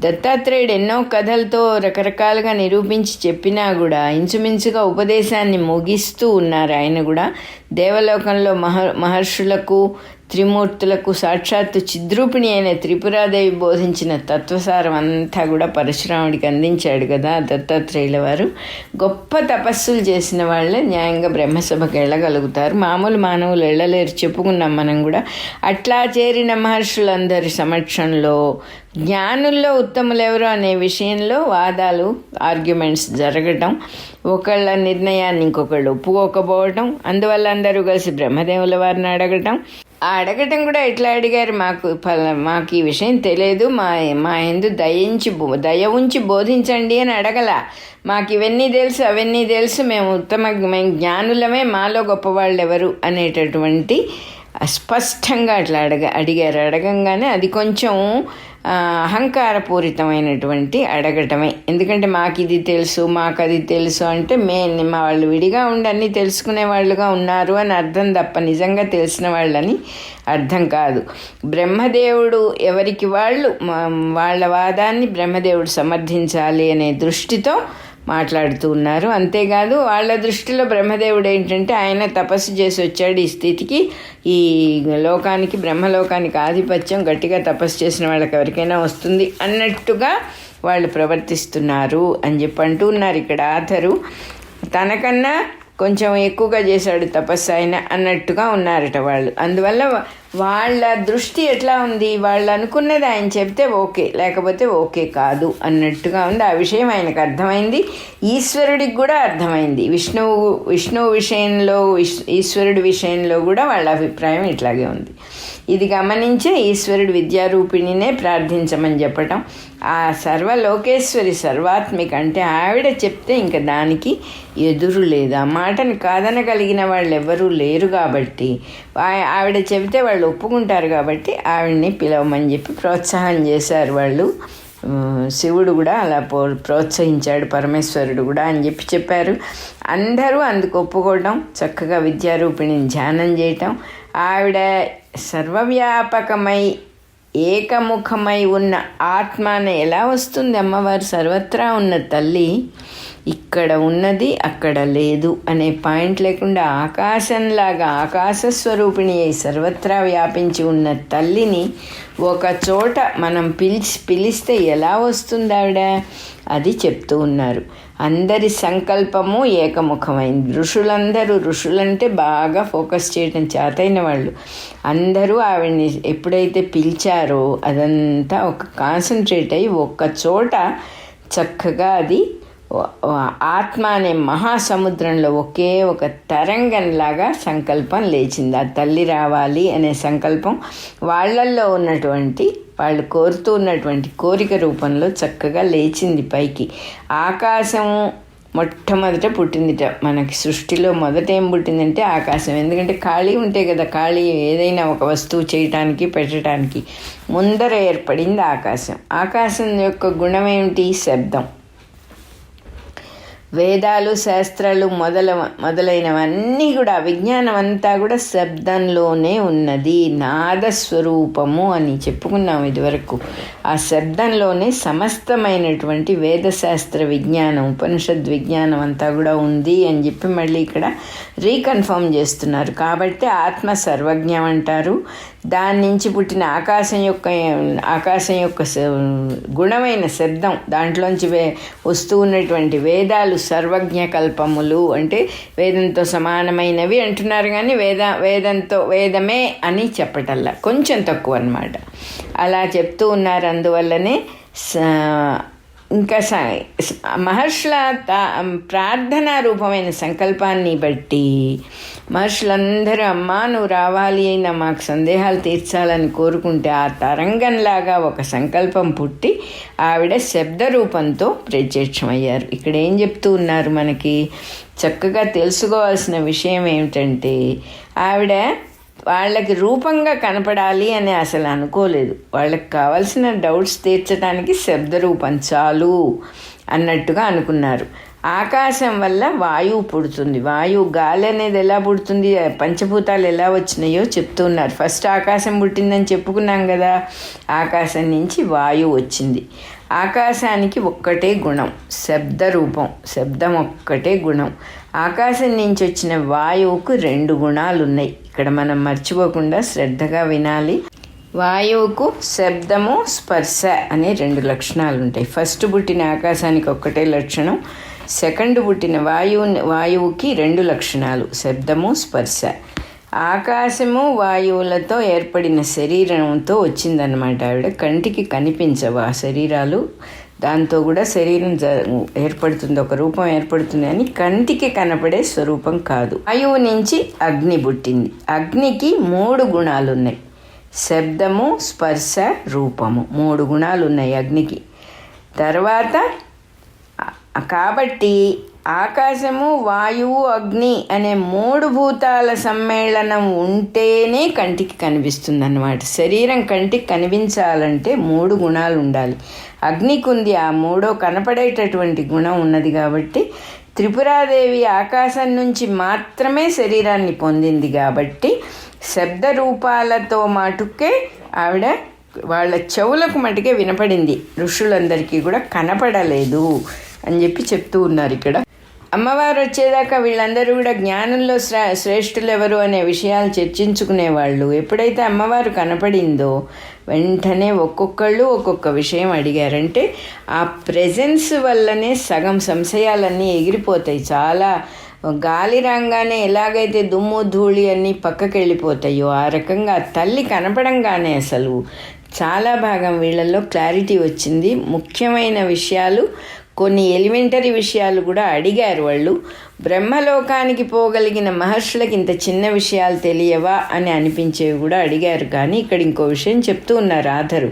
దత్తాత్రేయుడు ఎన్నో కథలతో రకరకాలుగా నిరూపించి చెప్పినా కూడా ఇంచుమించుగా ఉపదేశాన్ని ముగిస్తూ ఉన్నారు. ఆయన కూడా దేవలోకంలో మహర్షులకు, త్రిమూర్తులకు సాక్షాత్తు చిద్రూపిణి అయిన త్రిపురాదేవి బోధించిన తత్వసారం అంతా కూడా పరశురాముడికి అందించాడు కదా దత్తాత్రేయుల వారు. గొప్ప తపస్సులు చేసిన వాళ్ళే న్యాయంగా బ్రహ్మసభకు వెళ్ళగలుగుతారు. మామూలు మానవులు వెళ్ళలేరు, చెప్పుకున్నాం మనం కూడా. అట్లా చేరిన మహర్షులందరి సమక్షంలో జ్ఞానుల్లో ఉత్తములు ఎవరు అనే విషయంలో వాదాలు, ఆర్గ్యుమెంట్స్ జరగటం, ఒకళ్ళ నిర్ణయాన్ని ఇంకొకళ్ళు ఒప్పుకోకపోవటం, అందువల్ల అందరూ కలిసి బ్రహ్మదేవుల వారిని అడగటం కూడా ఎట్లా అడిగారు, మాకు ఈ విషయం తెలియదు, మా యందు దయ ఉంచి బోధించండి అని అడగల. మాకు ఇవన్నీ తెలుసు, అవన్నీ తెలుసు, మేము మేము జ్ఞానులమే, మాలో గొప్పవాళ్ళు ఎవరు అనేటటువంటి స్పష్టంగా అట్లా అడిగారు. అడగంగానే అది కొంచెం అహంకారపూరితమైనటువంటి అడగటమే. ఎందుకంటే మాకు ఇది తెలుసు, మాకు అది తెలుసు అంటే మా వాళ్ళు విడిగా ఉండి అన్నీ తెలుసుకునే వాళ్ళుగా ఉన్నారు అని అర్థం తప్ప నిజంగా తెలిసిన వాళ్ళని అర్థం కాదు. బ్రహ్మదేవుడు ఎవరికి వాళ్ళు వాళ్ళ వాదాన్ని బ్రహ్మదేవుడు సమర్థించాలి అనే దృష్టితో మాట్లాడుతూ ఉన్నారు. అంతేకాదు వాళ్ళ దృష్టిలో బ్రహ్మదేవుడు ఏంటంటే ఆయన తపస్సు చేసి వచ్చాడు ఈ స్థితికి, ఈ లోకానికి, బ్రహ్మలోకానికి ఆధిపత్యం గట్టిగా తపస్సు చేసిన వాళ్ళకి ఎవరికైనా వస్తుంది అన్నట్టుగా వాళ్ళు ప్రవర్తిస్తున్నారు అని చెప్పి అంటూ ఉన్నారు ఇక్కడ ఆథరు. తనకన్నా కొంచెం ఎక్కువగా చేశాడు తపస్సు ఆయన అన్నట్టుగా ఉన్నారట వాళ్ళు. అందువల్ల వాళ్ళ దృష్టి ఎట్లా ఉంది, వాళ్ళు అనుకున్నది ఆయన చెప్తే ఓకే, లేకపోతే ఓకే కాదు అన్నట్టుగా ఉంది. ఆ విషయం ఆయనకు అర్థమైంది, ఈశ్వరుడికి కూడా అర్థమైంది. విష్ణువు విషయంలో, ఈశ్వరుడి విషయంలో కూడా వాళ్ళ అభిప్రాయం ఇట్లాగే ఉంది. ఇది గమనించే ఈశ్వరుడు విద్యారూపిణినే ప్రార్థించమని చెప్పటం. ఆ సర్వలోకేశ్వరి సర్వాత్మిక అంటే ఆవిడ చెప్తే ఇంకా దానికి ఎదురు లేదు. ఆ మాటను కాదనగలిగిన వాళ్ళు ఎవ్వరూ లేరు కాబట్టి, ఆవిడ చెబితే వాళ్ళు ఒప్పుకుంటారు కాబట్టి ఆవిడ్ని పిలవమని చెప్పి ప్రోత్సాహం చేశారు వాళ్ళు. శివుడు కూడా అలా ప్రోత్సహించాడు, పరమేశ్వరుడు కూడా అని చెప్పారు. అందరూ అందుకు ఒప్పుకోవడం, చక్కగా విద్యారూపిణిని ధ్యానం చేయటం. ఆవిడ సర్వవ్యాపకమై ఏకముఖమై ఉన్న ఆత్మ అని ఎలా వస్తుంది? అమ్మవారు సర్వత్రా ఉన్న తల్లి, ఇక్కడ ఉన్నది అక్కడ లేదు అనే పాయింట్ లేకుండా ఆకాశంలాగా ఆకాశస్వరూపిణి అయి సర్వత్రా వ్యాపించి ఉన్న తల్లిని ఒక చోట మనం పిలిస్తే ఎలా వస్తుంది ఆవిడ? అది చెప్తూ ఉన్నారు. అందరి సంకల్పము ఏకముఖమైంది. ఋషులంటే బాగా ఫోకస్ చేయడం చేతైన వాళ్ళు అందరూ ఆవిడ్ని ఎప్పుడైతే పిలిచారో అదంతా ఒక కాన్సన్ట్రేట్ అయ్యి ఒక్క చోట చక్కగా అది ఆత్మ అనే మహాసముద్రంలో ఒకే ఒక తరంగంలాగా సంకల్పం లేచింది. ఆ తల్లి రావాలి అనే సంకల్పం వాళ్ళల్లో ఉన్నటువంటి, వాళ్ళు కోరుతూ ఉన్నటువంటి కోరిక రూపంలో చక్కగా లేచింది పైకి. ఆకాశం మొట్టమొదట పుట్టిందిట. మనకి సృష్టిలో మొదట ఏం పుట్టిందంటే ఆకాశం. ఎందుకంటే ఖాళీ ఉంటే కదా, ఖాళీ ఏదైనా ఒక వస్తువు చేయటానికి పెట్టడానికి ముందర ఏర్పడింది ఆకాశం. ఆకాశం యొక్క గుణం ఏమిటి? శబ్దం. వేదాలు, శాస్త్రాలు మొదలైనవన్నీ కూడా, విజ్ఞానం అంతా కూడా శబ్దంలోనే ఉన్నది. నాదస్వరూపము అని చెప్పుకున్నాం ఇదివరకు. ఆ శబ్దంలోనే సమస్తమైనటువంటి వేదశాస్త్ర విజ్ఞానం, ఉపనిషద్ విజ్ఞానం అంతా కూడా ఉంది అని చెప్పి మళ్ళీ ఇక్కడ రీకన్ఫర్మ్ చేస్తున్నారు. కాబట్టి ఆత్మ సర్వజ్ఞం అంటారు. దాని నుంచి పుట్టిన ఆకాశం యొక్క గుణమైన శబ్దం, దాంట్లోంచి వస్తూ ఉన్నటువంటి వేదాలు సర్వజ్ఞ కల్పములు అంటే వేదంతో సమానమైనవి అంటున్నారు. కానీ వేదమే అని చెప్పటల్లా, కొంచెం తక్కువ అన్నమాట. అలా చెప్తూ ఉన్నారు. అందువల్లనే ఇంకా మహర్షుల ప్రార్థనా రూపమైన సంకల్పాన్ని బట్టి మహర్షులందరూ అమ్మా నువ్వు రావాలి అయినా మాకు సందేహాలు తీర్చాలని కోరుకుంటే ఆ తరంగంలాగా ఒక సంకల్పం పుట్టి ఆవిడ శబ్ద రూపంతో ప్రత్యక్షమయ్యారు. ఇక్కడ ఏం చెప్తూ ఉన్నారు మనకి? చక్కగా తెలుసుకోవాల్సిన విషయం ఏమిటంటే ఆవిడ వాళ్ళకి రూపంగా కనపడాలి అని అసలు అనుకోలేదు. వాళ్ళకి కావాల్సిన డౌట్స్ తీర్చడానికి శబ్ద రూపం చాలు అన్నట్టుగా అనుకున్నారు. ఆకాశం వల్ల వాయువు పుడుతుంది. గాలి అనేది ఎలా పుడుతుంది, పంచభూతాలు ఎలా వచ్చినాయో చెప్తున్నారు. ఫస్ట్ ఆకాశం పుట్టిందని చెప్పుకున్నాం కదా. ఆకాశం నుంచి వాయువు వచ్చింది. ఆకాశానికి ఒక్కటే గుణం, శబ్ద రూపం. శబ్దం ఒక్కటే గుణం. ఆకాశం నుంచి వచ్చిన వాయువుకు 2 గుణాలు ఉన్నాయి. ఇక్కడ మనం మర్చిపోకుండా శ్రద్ధగా వినాలి. వాయువుకు శబ్దము, స్పర్శ అనే 2 లక్షణాలు ఉంటాయి. ఫస్ట్ పుట్టిన ఆకాశానికి ఒక్కటే లక్షణం, సెకండ్ పుట్టిన వాయువుకి 2 లక్షణాలు, శబ్దము, స్పర్శ. ఆకాశము వాయువులతో ఏర్పడిన శరీరంతో వచ్చిందనమాట ఆవిడ. కంటికి కనిపించవు ఆ శరీరాలు, దాంతో కూడా శరీరం ఏర్పడుతుంది, ఒక రూపం ఏర్పడుతుంది అని కంటికి కనపడే స్వరూపం కాదు. వాయువు నుంచి అగ్ని పుట్టింది. అగ్నికి 3 గుణాలు ఉన్నాయి, శబ్దము, స్పర్శ, రూపము. 3 గుణాలు ఉన్నాయి అగ్నికి. తర్వాత కాబట్టి ఆకాశము, వాయువు, అగ్ని అనే 3 భూతాల సమ్మేళనం ఉంటేనే కంటికి కనిపిస్తుంది అన్నమాట. శరీరం కంటికి కనిపించాలంటే 3 గుణాలు ఉండాలి. అగ్నికి ఉంది ఆ 3వ కనపడేటటువంటి గుణం ఉన్నది. కాబట్టి త్రిపురాదేవి ఆకాశం నుంచి మాత్రమే శరీరాన్ని పొందింది. కాబట్టి శబ్ద రూపాలతో మటుకే ఆవిడ వాళ్ళ చెవులకు మటుకే వినపడింది, ఋషులందరికీ కూడా కనపడలేదు అని చెప్పి చెప్తూ ఉన్నారు ఇక్కడ. అమ్మవారు వచ్చేదాకా వీళ్ళందరూ కూడా జ్ఞానంలో శ్రేష్ఠులు ఎవరు అనే విషయాలు చర్చించుకునేవాళ్ళు. ఎప్పుడైతే అమ్మవారు కనపడిందో వెంటనే ఒక్కొక్కళ్ళు ఒక్కొక్క విషయం అడిగారంటే ఆ ప్రెజెన్స్ వల్లనే సగం సంశయాలన్నీ ఎగిరిపోతాయి. చాలా గాలి రాగానే ఎలాగైతే దుమ్ము ధూళి అన్నీ పక్కకి వెళ్ళిపోతాయో ఆ రకంగా తల్లి కనపడంగానే అసలు చాలా భాగం వీళ్ళల్లో క్లారిటీ వచ్చింది. ముఖ్యమైన విషయాలు, కొన్ని ఎలిమెంటరీ విషయాలు కూడా అడిగారు వాళ్ళు. బ్రహ్మలోకానికి పోగలిగిన మహర్షులకి ఇంత చిన్న విషయాలు తెలియవా అని అనిపించేవి కూడా అడిగారు. కానీ ఇక్కడ ఇంకో విషయం చెప్తూ ఉన్నారు ఆథరు,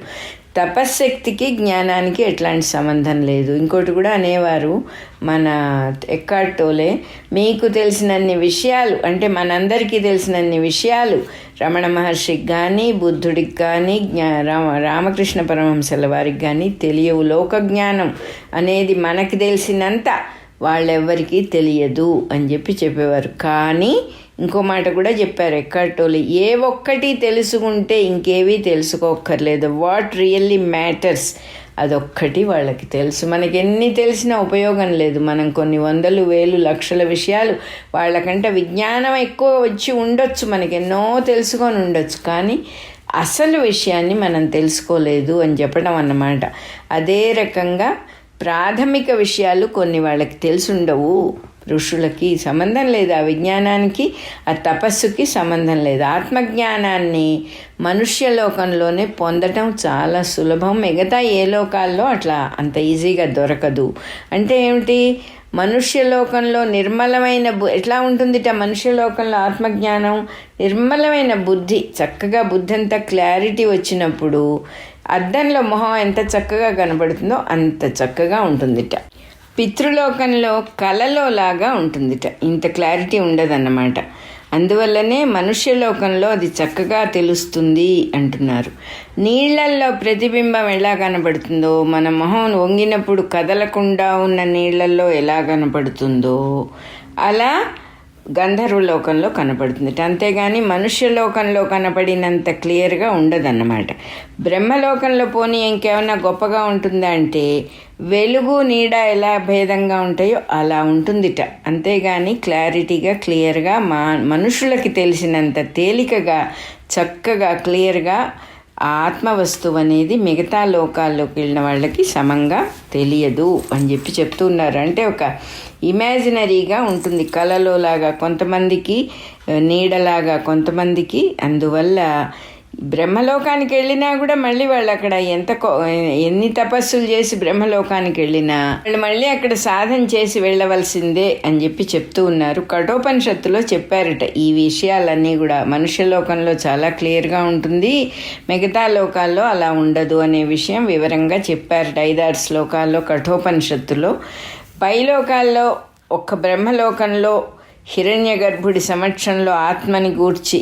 తపశ్శక్తికి జ్ఞానానికి ఎట్లాంటి సంబంధం లేదు. ఇంకోటి కూడా అనేవారు మన ఎక్కార్ట్ టోలే, మీకు తెలిసినన్ని విషయాలు అంటే మనందరికీ తెలిసినన్ని విషయాలు రమణ మహర్షికి కానీ బుద్ధుడికి కానీ రామకృష్ణ పరమహంసల వారికి కానీ తెలియవు. లోకజ్ఞానం అనేది మనకి తెలిసినంత వాళ్ళెవ్వరికీ తెలియదు అని చెప్పేవారు. కానీ ఇంకో మాట కూడా చెప్పారు ఎక్కార్ట్ టోలే, ఏ ఒక్కటి తెలుసుకుంటే ఇంకేవీ తెలుసుకోక్కర్లేదు. వాట్ రియల్లీ మ్యాటర్స్ అదొక్కటి వాళ్ళకి తెలుసు. మనకి ఎన్ని తెలిసినా ఉపయోగం లేదు. మనం కొన్ని వందలు వేలు లక్షల విషయాలు వాళ్ళకంటే విజ్ఞానం ఎక్కువ వచ్చి ఉండొచ్చు, మనకి ఎన్నో తెలుసుకొని ఉండొచ్చు, కానీ అసలు విషయాన్ని మనం తెలుసుకోలేదు అని చెప్పడం అన్నమాట. అదే రకంగా ప్రాథమిక విషయాలు కొన్ని వాళ్ళకి తెలుసుండవు. ఋషులకి సంబంధం లేదు, ఆ విజ్ఞానానికి ఆ తపస్సుకి సంబంధం లేదు. ఆత్మజ్ఞానాన్ని మనుష్య లోకంలోనే పొందటం చాలా సులభం. మిగతా ఏ లోకాల్లో అట్లా అంత ఈజీగా దొరకదు. అంటే ఏమిటి, మనుష్య లోకంలో నిర్మలమైన ఎట్లా ఉంటుందిట మనుష్య లోకంలో ఆత్మజ్ఞానం, నిర్మలమైన బుద్ధి, చక్కగా బుద్ధి అంతా క్లారిటీ వచ్చినప్పుడు అద్దంలో మొహం ఎంత చక్కగా కనబడుతుందో అంత చక్కగా ఉంటుందిట. పితృలోకంలో కలలో లాగా ఉంటుందిట, ఇంత క్లారిటీ ఉండదన్నమాట. అందువల్లనే మనుష్యలోకంలో అది చక్కగా తెలుస్తుంది అంటున్నారు. నీళ్లల్లో ప్రతిబింబం ఎలా కనబడుతుందో, మన మొహం వంగినప్పుడు కదలకుండా ఉన్న నీళ్లల్లో ఎలా కనపడుతుందో అలా గంధర్వలోకంలో కనపడుతుంది. అంతేగాని మనుష్యలోకంలో కనపడినంత క్లియర్గా ఉండదన్నమాట. బ్రహ్మలోకంలో పోనీ ఇంకేమన్నా గొప్పగా ఉంటుందా అంటే వెలుగు నీడ ఎలా భేదంగా ఉంటాయో అలా ఉంటుందిట. అంతేగాని క్లారిటీగా క్లియర్గా మనుషులకి తెలిసినంత తేలికగా చక్కగా క్లియర్గా ఆత్మవస్తువు అనేది మిగతా లోకాల్లోకి వెళ్ళిన వాళ్ళకి సమంగా తెలియదు అని చెప్తున్నారు. అంటే ఒక ఇమాజినరీగా ఉంటుంది, కలలోలాగా కొంతమందికి, నీడలాగా కొంతమందికి. అందువల్ల బ్రహ్మలోకానికి వెళ్ళినా కూడా మళ్ళీ వాళ్ళు అక్కడ ఎన్ని తపస్సులు చేసి బ్రహ్మలోకానికి వెళ్ళినా వాళ్ళు మళ్ళీ అక్కడ సాధన చేసి వెళ్ళవలసిందే అని చెప్తూ ఉన్నారు. కఠోపనిషత్తులో చెప్పారట ఈ విషయాలన్నీ కూడా. మనుష్యలోకంలో చాలా క్లియర్గా ఉంటుంది, మిగతా లోకాల్లో అలా ఉండదు అనే విషయం వివరంగా చెప్పారట 5-6 శ్లోకాల్లో కఠోపనిషత్తులో. పైలోకాల్లో ఒక్క బ్రహ్మలోకంలో హిరణ్య గర్భుడి సమక్షంలో ఆత్మని గూర్చి,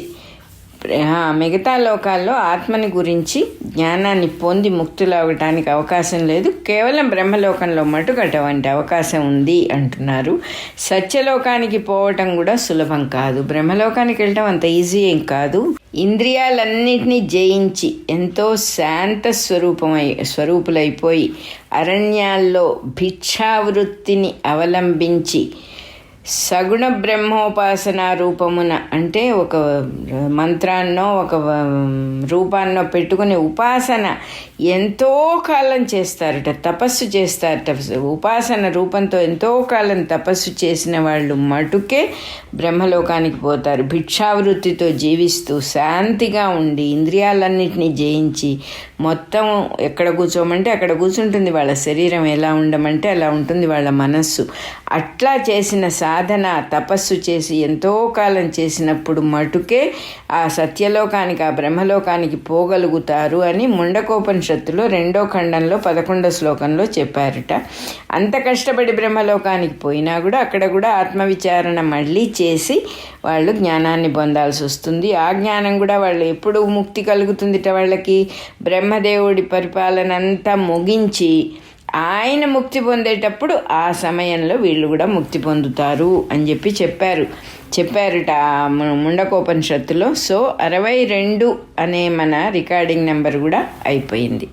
మిగతా లోకాల్లో ఆత్మని గురించి జ్ఞానాన్ని పొంది ముక్తులు అవ్వటానికి అవకాశం లేదు. కేవలం బ్రహ్మలోకంలో మటుకు అటువంటి అవకాశం ఉంది అంటున్నారు. సత్యలోకానికి పోవటం కూడా సులభం కాదు, బ్రహ్మలోకానికి వెళ్ళటం అంత ఈజీ ఏం కాదు. ఇంద్రియాలన్నింటినీ జయించి ఎంతో శాంత స్వరూపులైపోయి అరణ్యాల్లో భిక్షావృత్తిని అవలంబించి సగుణ బ్రహ్మోపాసన రూపమున, అంటే ఒక మంత్రాన్నో ఒక రూపాన్నో పెట్టుకుని ఉపాసన ఎంతో కాలం చేస్తారట, తపస్సు చేస్తారట. ఉపాసన రూపంతో ఎంతో కాలం తపస్సు చేసిన వాళ్ళు మటుకే బ్రహ్మలోకానికి పోతారు. భిక్షావృత్తితో జీవిస్తూ శాంతిగా ఉండి ఇంద్రియాలన్నింటినీ జయించి మొత్తం ఎక్కడ కూర్చోమంటే అక్కడ కూర్చుంటుంది వాళ్ళ శరీరం, ఎలా ఉండమంటే అలా ఉంటుంది వాళ్ళ మనస్సు. అట్లా చేసిన సాధన తపస్సు చేసి ఎంతో కాలం చేసినప్పుడు మటుకే ఆ సత్యలోకానికి, ఆ బ్రహ్మలోకానికి పోగలుగుతారు అని ముండకోపనిషత్తులో 2వ ఖండంలో 11వ శ్లోకంలో చెప్పారట. అంత కష్టపడి బ్రహ్మలోకానికి పోయినా కూడా అక్కడ కూడా ఆత్మవిచారణ మళ్ళీ చేసి వాళ్ళు జ్ఞానాన్ని పొందాల్సి వస్తుంది. ఆ జ్ఞానం కూడా వాళ్ళు ఎప్పుడు ముక్తి కలుగుతుందిట వాళ్ళకి, బ్రహ్మదేవుడి పరిపాలన అంతా ముగించి ఆయన ముక్తి పొందేటప్పుడు ఆ సమయంలో వీళ్ళు కూడా ముక్తి పొందుతారు అని చెప్పారుట ముండకోపనిషత్తులో. సో 62 అనే మన రికార్డింగ్ నెంబర్ కూడా అయిపోయింది.